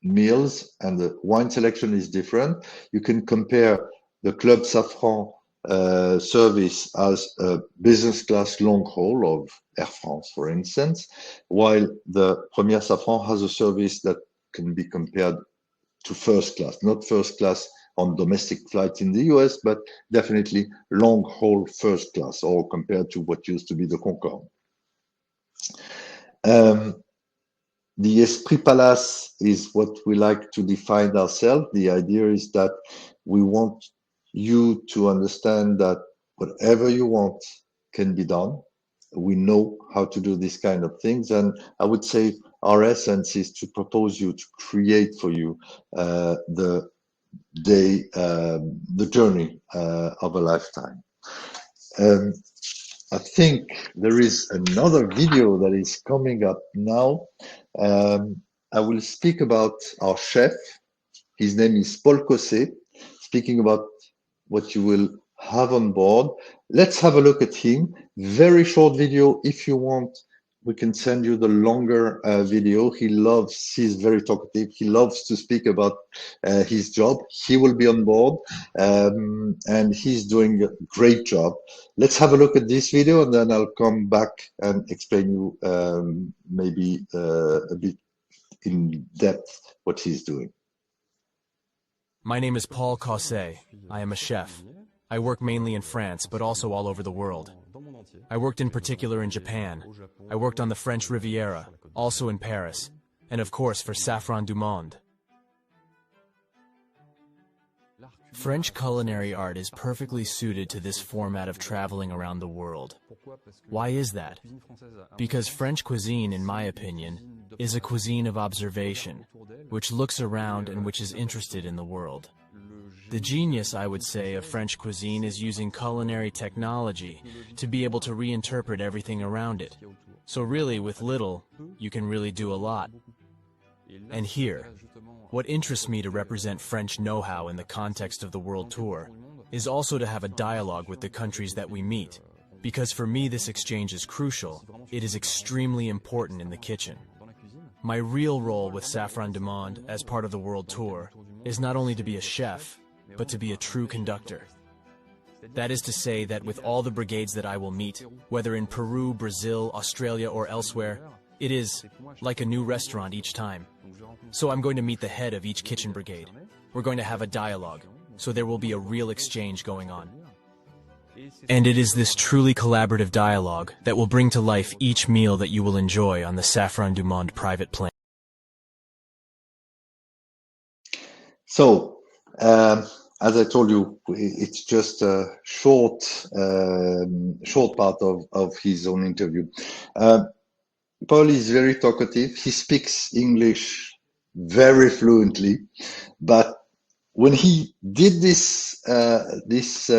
meals and the wine selection is different. You can compare the Club Safran service as a business class long haul of Air France, for instance, while the Premier Safran has a service that can be compared to first class, not first class on domestic flights in the US, but definitely long haul first class, or compared to what used to be the Concorde. The Esprit Palace is what we like to define ourselves. The idea is that we want you to understand that whatever you want can be done. We know how to do these kind of things. And I would say our essence is to propose you, to create for you the journey of a lifetime. I think there is another video that is coming up now. I will speak about our chef. His name is Paul Cosset, speaking about what you will have on board. Let's have a look at him. Very short video. If you want, we can send you the longer video. He's very talkative. He loves to speak about his job. He will be on board and he's doing a great job. Let's have a look at this video and then I'll come back and explain you maybe a bit in depth what he's doing. My name is Paul Cosset. I am a chef. I work mainly in France, but also all over the world. I worked in particular in Japan. I worked on the French Riviera, also in Paris, and of course for Safran du Monde. French culinary art is perfectly suited to this format of traveling around the world. Why is that? Because French cuisine, in my opinion, is a cuisine of observation, which looks around and which is interested in the world. The genius, I would say, of French cuisine is using culinary technology to be able to reinterpret everything around it. So really, with little, you can really do a lot. And here, what interests me to represent French know-how in the context of the world tour is also to have a dialogue with the countries that we meet, because for me this exchange is crucial. It is extremely important in the kitchen. My real role with Safran du Monde as part of the world tour is not only to be a chef, but to be a true conductor. That is to say that with all the brigades that I will meet, whether in Peru, Brazil, Australia, or elsewhere, it is like a new restaurant each time. So I'm going to meet the head of each kitchen brigade. We're going to have a dialogue, so there will be a real exchange going on. And it is this truly collaborative dialogue that will bring to life each meal that you will enjoy on the Safran du Monde private plane. So, as I told you, it's just a short part of his own interview. Paul is very talkative. He speaks English very fluently, but when he did this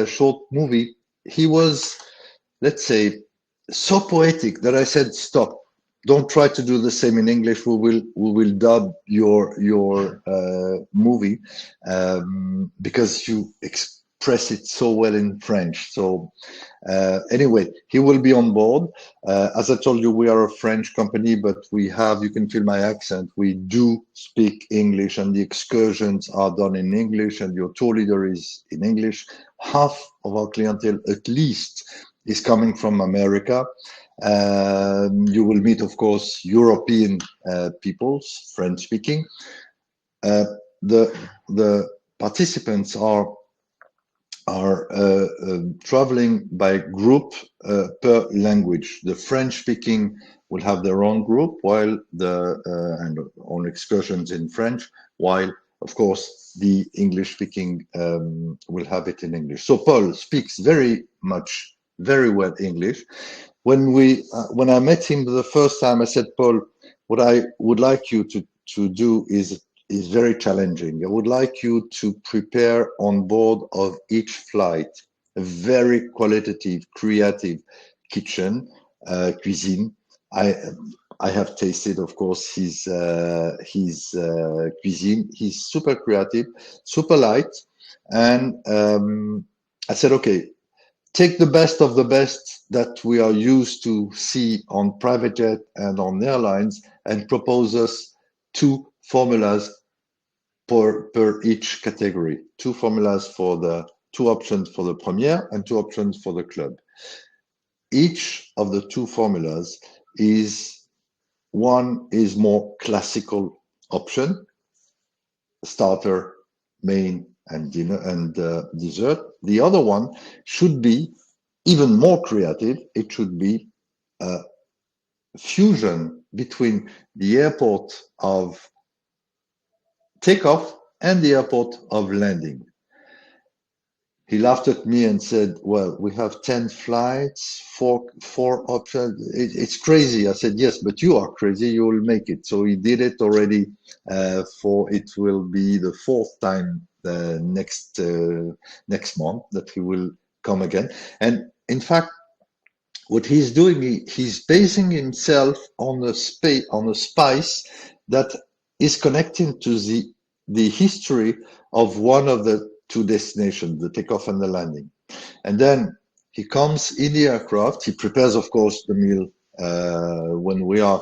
short movie, he was, let's say, so poetic that I said, stop. Don't try to do the same in English. We will dub your movie because you express it so well in French. So anyway, he will be on board. As I told you, we are a French company, but we have, you can feel my accent, we do speak English, and the excursions are done in English, and your tour leader is in English. Half of our clientele, at least, is coming from America. You will meet, of course, European peoples, French speaking. The participants are traveling by group per language. The French speaking will have their own group, while and on excursions in French, while of course the English speaking will have it in English. So Paul speaks very well English. When I met him the first time, I said, Paul, what I would like you to do is very challenging. I would like you to prepare on board of each flight a very qualitative, creative kitchen, cuisine. I have tasted, of course, his cuisine. He's super creative, super light, and I said, okay, take the best of the best that we are used to see on private jet and on airlines, and propose us 2 formulas per each category. 2 formulas for the 2 options for the Premiere and 2 options for the Club. Each of the 2 formulas one is more classical option, starter, main, and dinner and dessert. The other one should be even more creative. It should be a fusion between the airport of takeoff and the airport of landing. He laughed at me and said, well, we have 10 flights, four options. It's crazy. I said, yes, but you are crazy. You will make it. So he did it already it will be the 4th time next month that he will come again. And in fact, what he's doing, he's basing himself on a spice that is connecting to the history of one of the 2 destinations, the takeoff and the landing. And then he comes in the aircraft. He prepares, of course, the meal when we are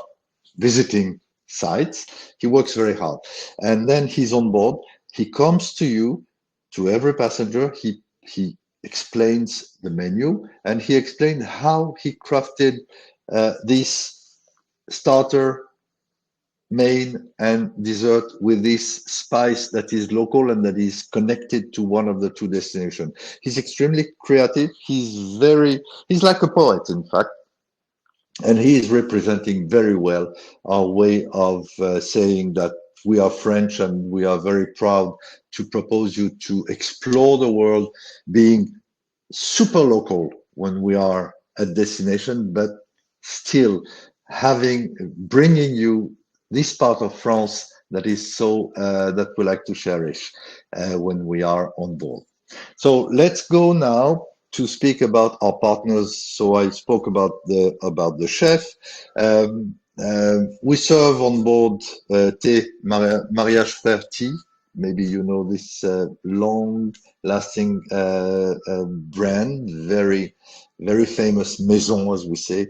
visiting sites. He works very hard. And then he's on board. He comes to you, to every passenger. He explains the menu, and he explained how he crafted this starter, main, and dessert with this spice that is local and that is connected to one of the 2 destinations. He's extremely creative. He's like a poet, in fact, and he is representing very well our way of saying that we are French and we are very proud to propose you to explore the world, being super local when we are at destination, but still bringing you this part of France that is so that we like to cherish when we are on board. So let's go now to speak about our partners. So I spoke about the chef. We serve on board Thé Mariage Frère Tea. Maybe you know this long-lasting brand, very famous maison, as we say.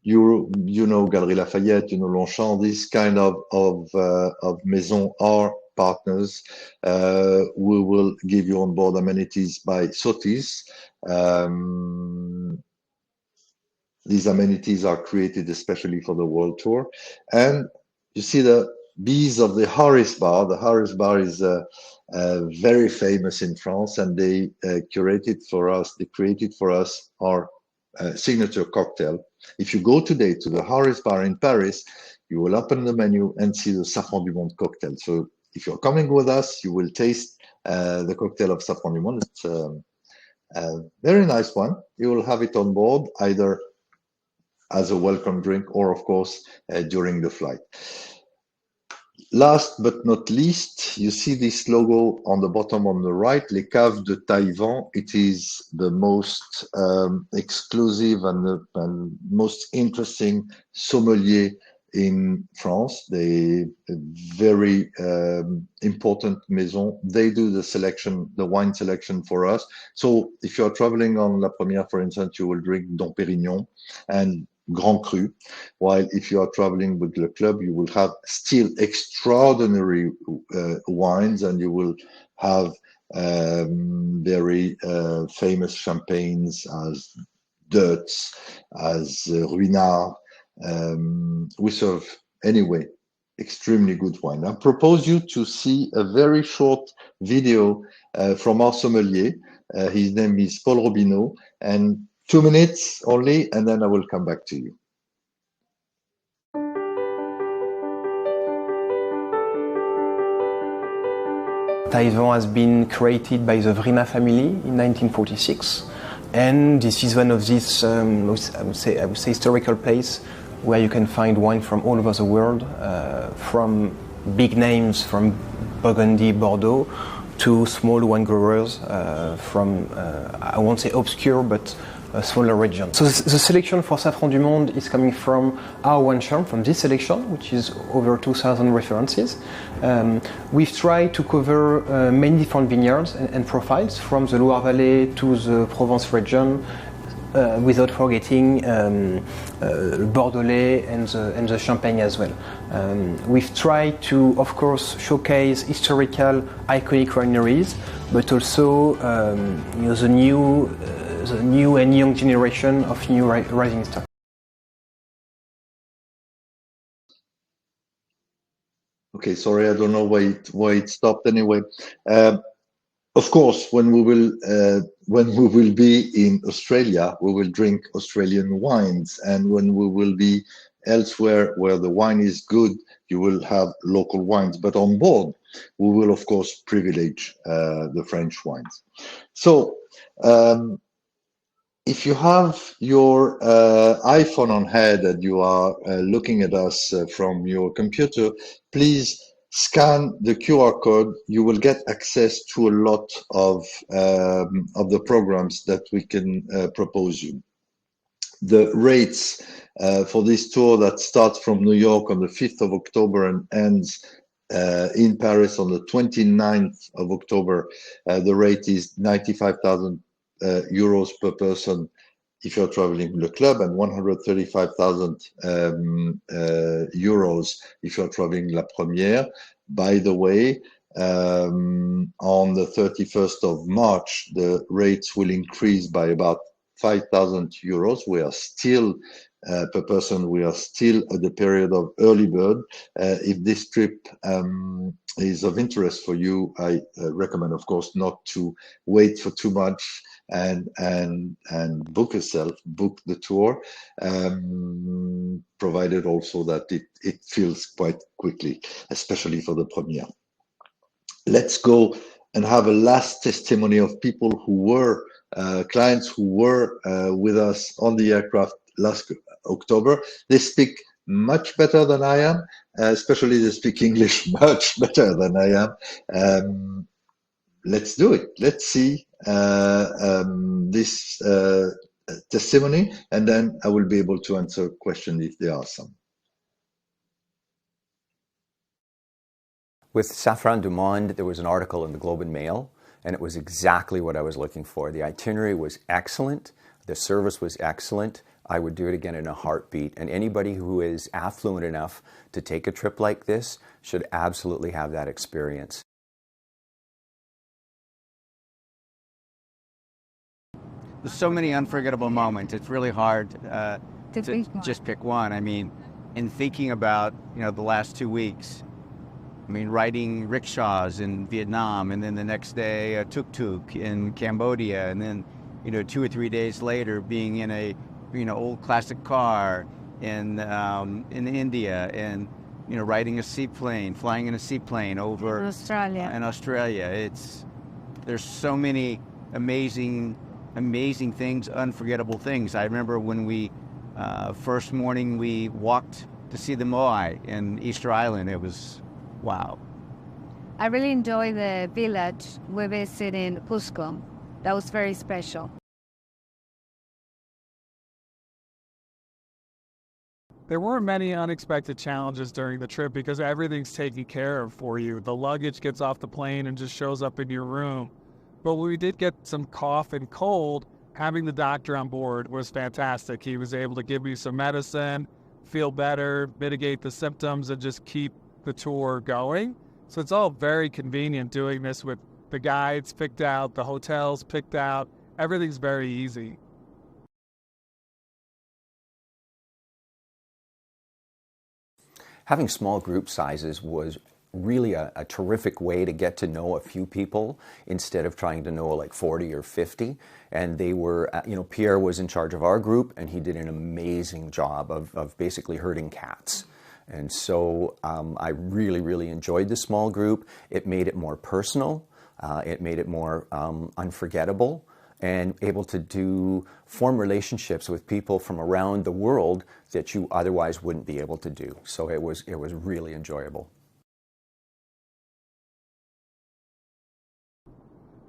You know Galeries Lafayette, you know Longchamp. These kind of maison are partners. We will give you on board amenities by Sotis. These amenities are created especially for the world tour. And you see the bees of the Harris Bar. The Harris Bar is very famous in France, and they created for us our signature cocktail. If you go today to the Harris Bar in Paris, you will open the menu and see the Safran du Monde cocktail. So if you're coming with us, you will taste the cocktail of Safran du Monde. It's a very nice one. You will have it on board either as a welcome drink or, of course, during the flight. Last but not least, you see this logo on the bottom on the right, Les Caves de Taïwan. It is the most exclusive and most interesting sommelier in France. They very important maison. They do the wine selection for us. So if you're traveling on La Première, for instance, you will drink Dom Pérignon and Grand Cru, while if you are traveling with Le Club, you will have still extraordinary wines, and you will have very famous champagnes as Deutz, as Ruinart. We serve anyway extremely good wine. I propose you to see a very short video from our sommelier. His name is Paul Robineau, and 2 minutes only, and then I will come back to you. Taïwan has been created by the Vrima family in 1946, and this is one of these, I would say historical place where you can find wine from all over the world, from big names from Burgundy, Bordeaux, to small wine growers from, I won't say obscure, but a smaller region. So the selection for Safran du Monde is coming from our wine shop, from this selection, which is over 2,000 references. We've tried to cover many different vineyards and profiles, from the Loire Valley to the Provence region, without forgetting Bordelais and the Champagne as well. We've tried to, of course, showcase historical, iconic wineries, but also the new and young generation of new rising stars. Okay, sorry, I don't know why it stopped anyway. Of course, when we will be in Australia, we will drink Australian wines, and when we will be elsewhere where the wine is good, you will have local wines. But on board, we will of course privilege the French wines. So, if you have your iPhone on hand and you are looking at us from your computer, please scan the QR code. You will get access to a lot of the programs that we can propose you. The rates for this tour that starts from New York on the 5th of October and ends in Paris on the 29th of October, the rate is 95,000 euros per person if you're traveling Le Club, and 135,000 euros if you're traveling La Première. By the way, on the 31st of March, the rates will increase by about 5,000 euros. We are still per person, we are still at the period of early bird. If this trip is of interest for you, I recommend, of course, not to wait for too much and book the tour, provided also that it fills quite quickly, especially for the premiere. Let's go and have a last testimony of people who were clients who were with us on the aircraft last October. They speak much better than I am, especially they speak English much better than I am. Let's do it. Let's see this testimony, and then I will be able to answer questions if there are some. With Safran du Monde, there was an article in the Globe and Mail, and it was exactly what I was looking for. The itinerary was excellent. The service was excellent. I would do it again in a heartbeat. And anybody who is affluent enough to take a trip like this should absolutely have that experience. There's so many unforgettable moments. It's really hard to just pick one. I mean, in thinking about, the last 2 weeks, riding rickshaws in Vietnam, and then the next day a tuk-tuk in Cambodia, and then, 2 or 3 days later being in a, old classic car in India, and, riding a seaplane, flying in a seaplane over in Australia. There's so many amazing things, unforgettable things. I remember when we, first morning we walked to see the Moai in Easter Island. It was wow. I really enjoyed the village we visited in Cusco. That was very special. There weren't many unexpected challenges during the trip because everything's taken care of for you. The luggage gets off the plane and just shows up in your room. But when we did get some cough and cold, having the doctor on board was fantastic. He was able to give me some medicine, feel better, mitigate the symptoms, and just keep the tour going. So it's all very convenient doing this with the guides picked out, the hotels picked out. Everything's very easy. Having small group sizes was really a terrific way to get to know a few people instead of trying to know like 40 or 50. And they were, Pierre was in charge of our group, and he did an amazing job of basically herding cats. And so I really, really enjoyed the small group. It made it more personal. It made it more unforgettable. and able to form relationships with people from around the world that you otherwise wouldn't be able to do. So it was really enjoyable.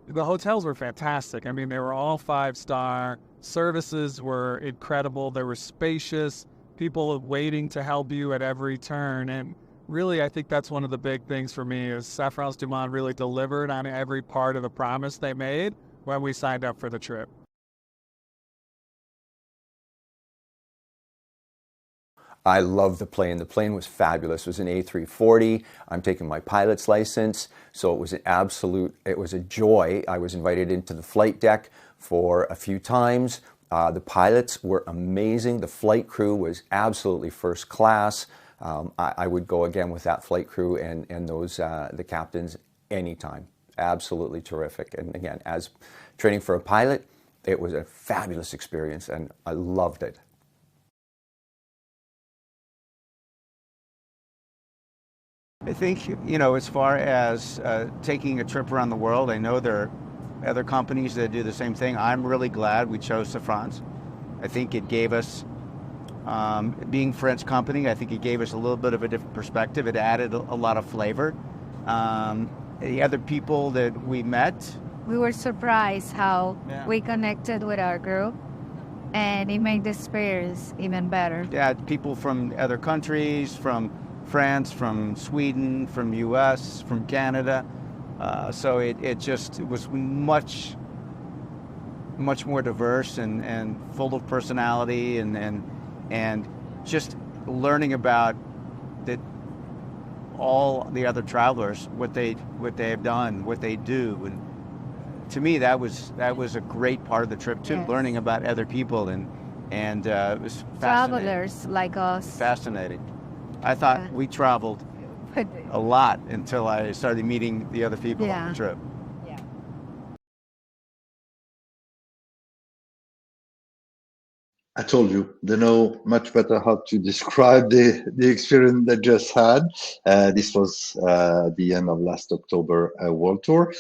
The hotels were fantastic. I mean, they were all 5-star. Services were incredible. They were spacious. People waiting to help you at every turn. And really, I think that's one of the big things for me is Safrans du Monde really delivered on every part of the promise they made when we signed up for the trip. I love the plane. The plane was fabulous. It was an A340. I'm taking my pilot's license, so it was it was a joy. I was invited into the flight deck for a few times. The pilots were amazing. The flight crew was absolutely first class. I would go again with that flight crew and those the captains anytime. Absolutely terrific. And again, as training for a pilot, it was a fabulous experience, and I loved it. I think, you know, as far as taking a trip around the world, I know there are other companies that do the same thing. I'm really glad we chose Safrans. I think it gave us, being a French company, I think it gave us a little bit of a different perspective. It added a lot of flavor. The other people that we met, we were surprised how we connected with our group, and it made the experience even better. Yeah, people from other countries, from France, from Sweden, from US, from Canada. So it was much more diverse and full of personality and just learning about all the other travelers, what they have done, what they do. And to me, that was a great part of the trip too, learning about other people and it was fascinating. Travelers like us. Fascinating. I thought we traveled a lot until I started meeting the other people on the trip. I told you, they know much better how to describe the experience they just had. This was the end of last October World Tour.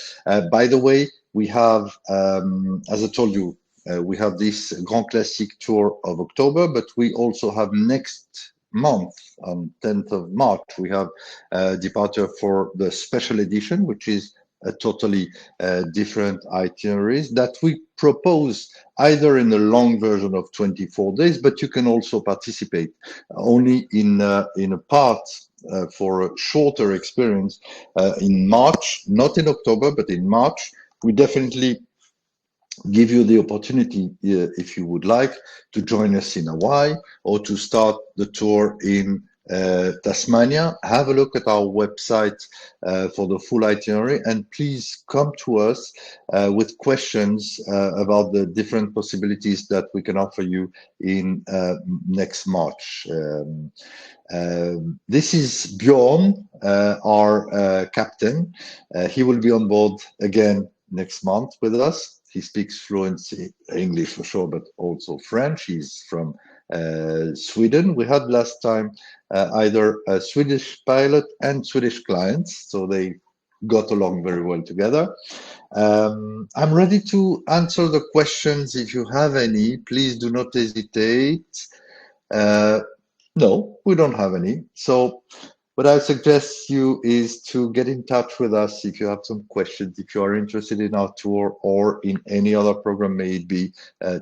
By the way, we have, as I told you, we have this Grand Classique Tour of October, but we also have next month, on 10th of March, we have departure for the special edition, which is a totally different itineraries that we propose either in the long version of 24 days, but you can also participate only in a part for a shorter experience in March, not in October, but in March. We definitely give you the opportunity, if you would like, to join us in Hawaii or to start the tour in Tasmania. Have a look at our website for the full itinerary, and please come to us with questions about the different possibilities that we can offer you in next March. This is Bjorn, our captain. He will be on board again next month with us. He speaks fluent English for sure, but also French. He's from Sweden. We had last time either a Swedish pilot and Swedish clients, so they got along very well together. I'm ready to answer the questions. If you have any, please do not hesitate. No, we don't have any. So what I suggest you is to get in touch with us if you have some questions, if you are interested in our tour or in any other program, may it be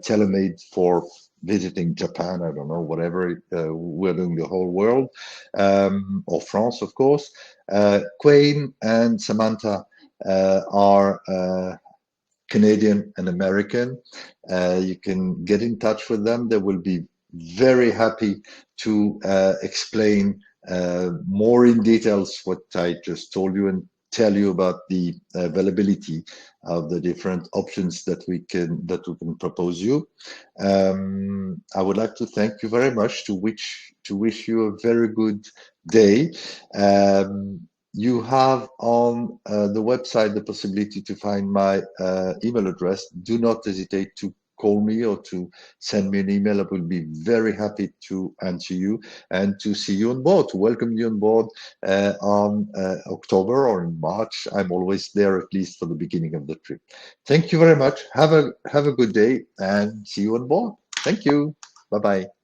tailor-made for visiting Japan, I don't know, whatever, we're doing the whole world, or France, of course. Quayne and Samantha are Canadian and American. You can get in touch with them. They will be very happy to explain more in details what I just told you and tell you about the availability of the different options that we can propose you. I would like to thank you very much, to wish you a very good day. You have on the website the possibility to find my email address. Do not hesitate to call me or to send me an email. I will be very happy to answer you and to see you on board, to welcome you on board on October or in March. I'm always there, at least for the beginning of the trip. Thank you very much. Have a good day and see you on board. Thank you. Bye-bye.